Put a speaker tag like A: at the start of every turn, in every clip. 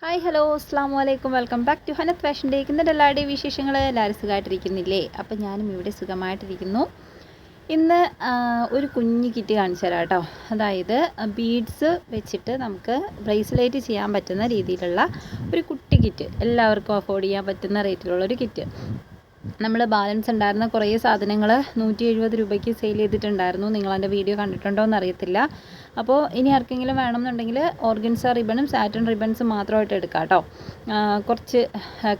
A: Hi hello അസ്സാം വലൈക്കും welcome back to Hanath fashion ഡേക്ക്. ഇന്നത്തെ എല്ലാവരുടെയും വിശേഷങ്ങൾ എല്ലാവരും സുഖമായിട്ടിരിക്കുന്നില്ലേ? അപ്പം ഞാനും ഇവിടെ സുഖമായിട്ടിരിക്കുന്നു. ഇന്ന് ഒരു കുഞ്ഞ് കിറ്റ് കാണിച്ചു തരാം കേട്ടോ. അതായത് ബീഡ്സ് വെച്ചിട്ട് നമുക്ക് ബ്രേസ്ലെറ്റ് ചെയ്യാൻ പറ്റുന്ന രീതിയിലുള്ള ഒരു കുട്ടി കിറ്റ്, എല്ലാവർക്കും അഫോർഡ് ചെയ്യാൻ പറ്റുന്ന റേറ്റിലുള്ളൊരു കിറ്റ്. നമ്മൾ ബാലൻസ് ഉണ്ടായിരുന്ന കുറേ സാധനങ്ങൾ 170 രൂപയ്ക്ക് സെയിൽ ചെയ്തിട്ടുണ്ടായിരുന്നു. നിങ്ങളതിൻ്റെ വീഡിയോ കണ്ടിട്ടുണ്ടോ എന്നറിയത്തില്ല. അപ്പോൾ ഇനി ആർക്കെങ്കിലും വേണമെന്നുണ്ടെങ്കിൽ ഓർഗൻസ റിബണും സാറ്റിൻ റിബൺസും മാത്രമായിട്ട് എടുക്കാം കേട്ടോ. കുറച്ച്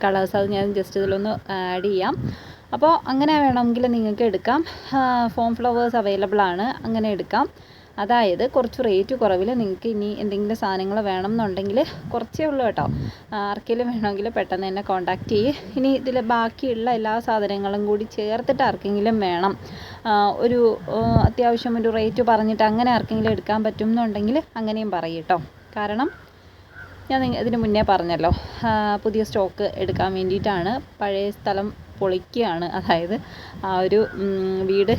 A: കളേഴ്സ് അത് ഞാൻ ജസ്റ്റ് ഇതിലൊന്ന് ആഡ് ചെയ്യാം. അപ്പോൾ അങ്ങനെ വേണമെങ്കിൽ നിങ്ങൾക്ക് എടുക്കാം. ഫോം ഫ്ലവേഴ്സ് അവൈലബിൾ ആണ്, അങ്ങനെ എടുക്കാം. അതായത് കുറച്ച് റേറ്റ് കുറവിൽ നിങ്ങൾക്ക് ഇനി എന്തെങ്കിലും സാധനങ്ങൾ വേണം എന്നുണ്ടെങ്കിൽ കുറച്ചേ ഉള്ളൂ കേട്ടോ. ആർക്കെങ്കിലും വേണമെങ്കിൽ പെട്ടെന്ന് തന്നെ കോൺടാക്റ്റ് ചെയ്യ്. ഇനി ഇതിൽ ബാക്കിയുള്ള എല്ലാ സാധനങ്ങളും കൂടി ചേർത്തിട്ട് ആർക്കെങ്കിലും വേണം, ഒരു അത്യാവശ്യം ഒരു റേറ്റ് പറഞ്ഞിട്ട് അങ്ങനെ ആർക്കെങ്കിലും എടുക്കാൻ പറ്റും എന്നുണ്ടെങ്കിൽ അങ്ങനെയും പറയും കേട്ടോ. കാരണം ഞാൻ ഇതിന് മുന്നേ പറഞ്ഞല്ലോ, പുതിയ സ്റ്റോക്ക് എടുക്കാൻ വേണ്ടിയിട്ടാണ്. പഴയ സ്ഥലം പൊളിക്കുകയാണ്, അതായത് ആ ഒരു വീട്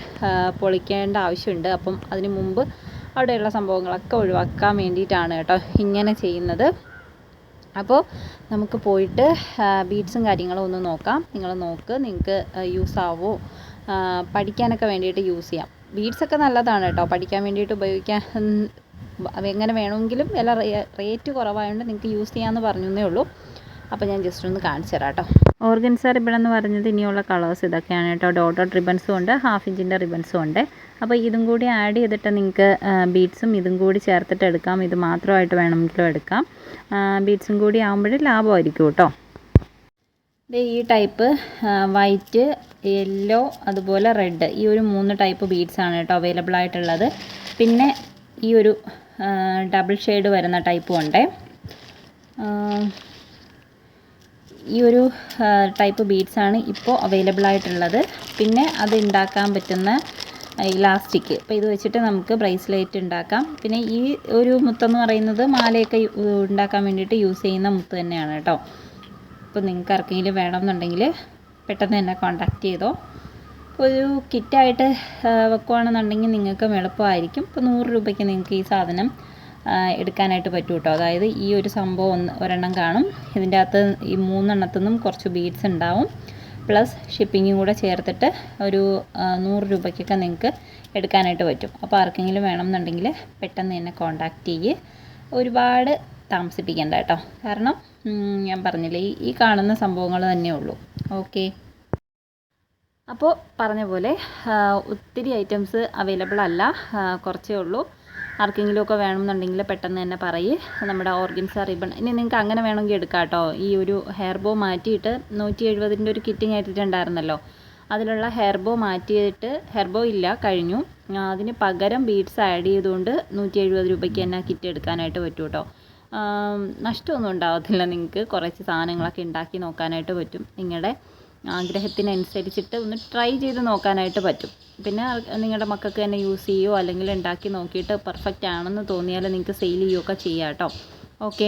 A: പൊളിക്കേണ്ട ആവശ്യമുണ്ട്. അപ്പം അതിന് മുമ്പ് അവിടെയുള്ള സംഭവങ്ങളൊക്കെ ഒഴിവാക്കാൻ വേണ്ടിയിട്ടാണ് കേട്ടോ ഇങ്ങനെ ചെയ്യുന്നത്. അപ്പോൾ നമുക്ക് പോയിട്ട് ബീഡ്സും കാര്യങ്ങളും ഒന്ന് നോക്കാം. നിങ്ങൾ നോക്ക്, നിങ്ങൾക്ക് യൂസ് ആവോ, പഠിക്കാനൊക്കെ വേണ്ടിയിട്ട് യൂസ് ചെയ്യാം. ബീഡ്സൊക്കെ നല്ലതാണ് കേട്ടോ, പഠിക്കാൻ വേണ്ടിയിട്ട് ഉപയോഗിക്കാൻ. എങ്ങനെ വേണമെങ്കിലും വില റേറ്റ് കുറവായതുകൊണ്ട് നിങ്ങൾക്ക് യൂസ് ചെയ്യാമെന്ന് പറഞ്ഞേ ഉള്ളൂ. അപ്പോൾ ഞാൻ ജസ്റ്റ് ഒന്ന് കാണിച്ചു തരാം കേട്ടോ. ഓർഗൻസ റിബൺ എന്ന് പറയുന്നത് ഇനിയുള്ള കളേഴ്സ് ഇതൊക്കെയാണ് കേട്ടോ. ഡോട്ടഡ് റിബൺസും ഉണ്ട്, 1/2 ഇഞ്ചിൻ്റെ റിബൺസും ഉണ്ട്. അപ്പോൾ ഇതും കൂടി ആഡ് ചെയ്തിട്ട് നിങ്ങൾക്ക് ബീഡ്സും ഇതും കൂടി ചേർത്തിട്ട് എടുക്കാം. ഇത് മാത്രമായിട്ട് വേണമെങ്കിലും എടുക്കാം. ബീഡ്സും കൂടി ആകുമ്പോൾ ലാഭമായിരിക്കും കേട്ടോ. ഈ ടൈപ്പ് വൈറ്റ്, യെല്ലോ, അതുപോലെ റെഡ്, ഈ ഒരു 3 ടൈപ്പ് ബീഡ്സാണ് കേട്ടോ അവൈലബിൾ ആയിട്ടുള്ളത്. പിന്നെ ഈ ഒരു ഡബിൾ ഷെയ്ഡ് വരുന്ന ടൈപ്പും ഉണ്ട്. ഈ ഒരു ടൈപ്പ് ബീഡ്സാണ് ഇപ്പോൾ അവൈലബിൾ ആയിട്ടുള്ളത്. പിന്നെ അത് ഉണ്ടാക്കാൻ പറ്റുന്ന ഇലാസ്റ്റിക്, ഇപ്പോൾ ഇത് വെച്ചിട്ട് നമുക്ക് ബ്രേസ്ലെറ്റ് ഉണ്ടാക്കാം. പിന്നെ ഈ ഒരു മുത്തെന്ന് പറയുന്നത് മാലയൊക്കെ ഉണ്ടാക്കാൻ വേണ്ടിയിട്ട് യൂസ് ചെയ്യുന്ന മുത്ത് തന്നെയാണ് കേട്ടോ. അപ്പോൾ നിങ്ങൾക്ക് ആർക്കെങ്കിലും വേണമെന്നുണ്ടെങ്കിൽ പെട്ടെന്ന് തന്നെ കോൺടാക്റ്റ് ചെയ്തോ. ഒരു കിറ്റായിട്ട് വെക്കുകയാണെന്നുണ്ടെങ്കിൽ നിങ്ങൾക്ക് എളുപ്പമായിരിക്കും. ഇപ്പോൾ 100 രൂപയ്ക്ക് നിങ്ങൾക്ക് ഈ സാധനം എടുക്കാനായിട്ട് പറ്റും കേട്ടോ. അതായത് ഈ ഒരു സംഭവം ഒരെണ്ണം കാണും, ഇതിൻ്റെ അകത്ത് ഈ 3 എണ്ണത്തിൽ നിന്നും കുറച്ച് ബീഡ്സ് ഉണ്ടാവും, പ്ലസ് ഷിപ്പിങ്ങും കൂടെ ചേർത്തിട്ട് ഒരു 100 രൂപയ്ക്കൊക്കെ നിങ്ങൾക്ക് എടുക്കാനായിട്ട് പറ്റും. അപ്പോൾ ആർക്കെങ്കിലും വേണമെന്നുണ്ടെങ്കിൽ പെട്ടെന്ന് തന്നെ കോൺടാക്റ്റ് ചെയ്യ്. ഒരുപാട് താമസിപ്പിക്കേണ്ട കേട്ടോ. കാരണം ഞാൻ പറഞ്ഞില്ലേ, ഈ കാണുന്ന സംഭവങ്ങൾ തന്നെ ഉള്ളൂ. ഓക്കെ, അപ്പോൾ പറഞ്ഞ പോലെ ഒത്തിരി ഐറ്റംസ് അവൈലബിൾ അല്ല, കുറച്ചേ ഉള്ളൂ. ആർക്കെങ്കിലുമൊക്കെ വേണമെന്നുണ്ടെങ്കിൽ പെട്ടെന്ന് തന്നെ പറയ്. നമ്മുടെ ഓർഗൻസ റിബൺ ഇനി നിങ്ങൾക്ക് അങ്ങനെ വേണമെങ്കിൽ എടുക്കാം കേട്ടോ. ഈ ഒരു ഹെയർ ബോ മാറ്റിയിട്ട് 170ൻ്റെ ഒരു കിറ്റ് ഞാൻ ഇട്ടിട്ടുണ്ടായിരുന്നല്ലോ, അതിലുള്ള ഹെയർ ബോ മാറ്റിയിട്ട്, ഹെയർ ബോ ഇല്ല, കഴിഞ്ഞു. അതിന് പകരം ബീഡ്സ് ആഡ് ചെയ്തുകൊണ്ട് 170 രൂപയ്ക്ക് തന്നെ കിറ്റ് എടുക്കാനായിട്ട് പറ്റും കേട്ടോ. നഷ്ടമൊന്നും ഉണ്ടാകത്തില്ല. നിങ്ങൾക്ക് കുറച്ച് സാധനങ്ങളൊക്കെ ഉണ്ടാക്കി നോക്കാനായിട്ട് പറ്റും. നിങ്ങളുടെ ആഗ്രഹത്തിനനുസരിച്ചിട്ട് ഒന്ന് ട്രൈ ചെയ്ത് നോക്കാനായിട്ട് പറ്റും. പിന്നെ നിങ്ങളുടെ മക്കൾക്ക് തന്നെ യൂസ് ചെയ്യുമോ അല്ലെങ്കിൽ ഉണ്ടാക്കി നോക്കിയിട്ട് പെർഫെക്റ്റ് ആണെന്ന് തോന്നിയാൽ നിങ്ങൾക്ക് സെയിൽ ചെയ്യുകയൊക്കെ ചെയ്യാം കേട്ടോ. ഓക്കെ,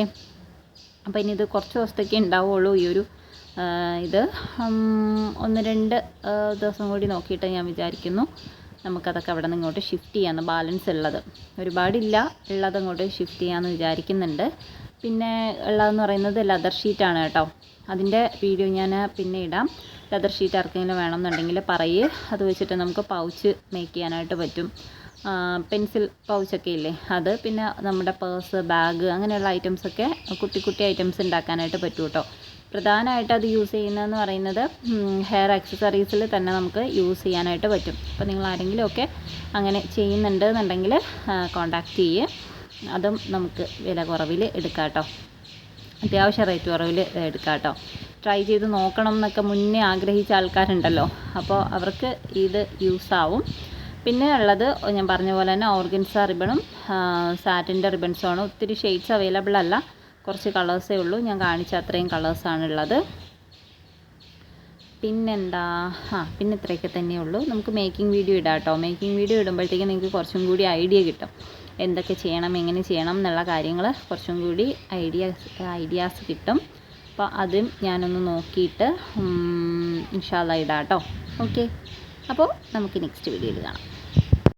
A: അപ്പോൾ ഇനി ഇത് കുറച്ച് ദിവസത്തേക്ക് ഉണ്ടാവുള്ളൂ. ഈ ഒരു ഇത് 1-2 ദിവസം കൂടി നോക്കിയിട്ട് ഞാൻ വിചാരിക്കുന്നു നമുക്കതൊക്കെ അവിടെ നിന്ന് ഇങ്ങോട്ട് ഷിഫ്റ്റ് ചെയ്യാമെന്ന്. ബാലൻസ് ഉള്ളത് ഒരുപാടില്ല, ഉള്ളത് അങ്ങോട്ട് ഷിഫ്റ്റ് ചെയ്യാമെന്ന് വിചാരിക്കുന്നുണ്ട്. പിന്നെ ഉള്ളതെന്ന് പറയുന്നത് ലെതർ ഷീറ്റാണ് കേട്ടോ. അതിൻ്റെ വീഡിയോ ഞാൻ പിന്നെ ഇടാം. ലെതർ ഷീറ്റ് ആർക്കെങ്കിലും വേണമെന്നുണ്ടെങ്കിൽ പറയ്. അത് വെച്ചിട്ട് നമുക്ക് പൗച്ച് മേക്ക് ചെയ്യാനായിട്ട് പറ്റും. പെൻസിൽ പൗച്ചൊക്കെ ഇല്ലേ അത്, പിന്നെ നമ്മുടെ പേഴ്സ്, ബാഗ്, അങ്ങനെയുള്ള ഐറ്റംസൊക്കെ കുട്ടി കുട്ടി ഐറ്റംസ് ഉണ്ടാക്കാനായിട്ട് പറ്റും കേട്ടോ. പ്രധാനമായിട്ട് അത് യൂസ് ചെയ്യുന്നതെന്ന് പറയുന്നത് ഹെയർ ആക്സസറീസിൽ തന്നെ നമുക്ക് യൂസ് ചെയ്യാനായിട്ട് പറ്റും. അപ്പോൾ നിങ്ങൾ ആരെങ്കിലുമൊക്കെ അങ്ങനെ ചെയ്യുന്നുണ്ട് എന്നുണ്ടെങ്കിൽ കോൺടാക്റ്റ് ചെയ്യ്. അതും നമുക്ക് വില കുറവിൽ എടുക്കാം കേട്ടോ. അത്യാവശ്യം റേറ്റ് കുറവിൽ എടുക്കാം കേട്ടോ. ട്രൈ ചെയ്ത് നോക്കണം എന്നൊക്കെ മുന്നേ ആഗ്രഹിച്ച ആൾക്കാരുണ്ടല്ലോ, അപ്പോൾ അവർക്ക് ഇത് യൂസ് ആവും. പിന്നെ ഉള്ളത് ഞാൻ പറഞ്ഞ പോലെ തന്നെ ഓർഗൻസ റിബണും സാറ്റിൻ്റെ റിബൺസുമാണ്. ഒത്തിരി ഷെയ്ഡ്സ് അവൈലബിൾ അല്ല, കുറച്ച് കളേഴ്സേ ഉള്ളൂ. ഞാൻ കാണിച്ച അത്രയും കളേഴ്സാണുള്ളത്. പിന്നെന്താ, പിന്നെ ഇത്രയൊക്കെ തന്നെയുള്ളൂ. നമുക്ക് മേക്കിംഗ് വീഡിയോ ഇടാം കേട്ടോ. മേക്കിംഗ് വീഡിയോ ഇടുമ്പോഴത്തേക്കും നിങ്ങൾക്ക് കുറച്ചും കൂടി ഐഡിയ കിട്ടും. എന്തൊക്കെ ചെയ്യണം, എങ്ങനെ ചെയ്യണം എന്നുള്ള കാര്യങ്ങൾ കുറച്ചും കൂടി ഐഡിയാസ് കിട്ടും. അപ്പോൾ അതും ഞാനൊന്ന് നോക്കിയിട്ട് ഇൻഷാ അല്ലാഹ് ഇടാം കേട്ടോ. ഓക്കെ, അപ്പോൾ നമുക്ക് നെക്സ്റ്റ് വീഡിയോയിൽ കാണാം.